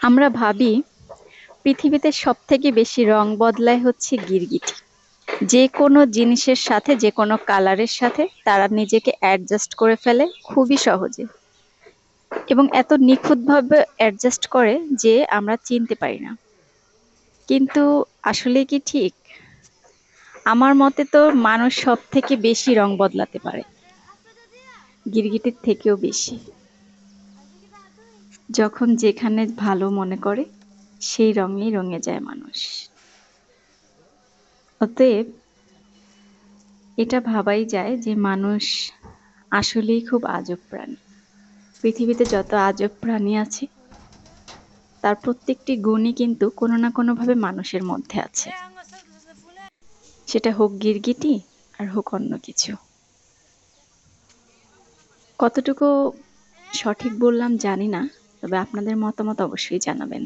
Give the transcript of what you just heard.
আমরা ভাবি পৃথিবীতে সবথেকে বেশি রং বদলায় হচ্ছে গিরগিটি। যে কোনো জিনিসের সাথে যে কোনো কালারের সাথে তারা নিজেকে অ্যাডজাস্ট করে ফেলে খুবই সহজে এবং এত নিখুঁতভাবে অ্যাডজাস্ট করে যে আমরা চিনতে পারি না। কিন্তু আসলে কি ঠিক? আমার মতে তো মানুষ সবথেকে বেশি রং বদলাতে পারে, গিরগিটির থেকেও বেশি। যখন যেখানে ভালো মনে করে সেই রঙেই রঙে যায় মানুষ। অতএব এটা ভাবাই যায় যে মানুষ আসলেই খুব আজব প্রাণী। পৃথিবীতে যত আজব প্রাণী আছে তার প্রত্যেকটি গুণই কিন্তু কোনো না কোনোভাবে মানুষের মধ্যে আছে, সেটা হোক গিরগিটি আর হোক অন্য কিছু। কতটুকু সঠিক বললাম জানি না, তবে আপনাদের মতামত অবশ্যই জানাবেন।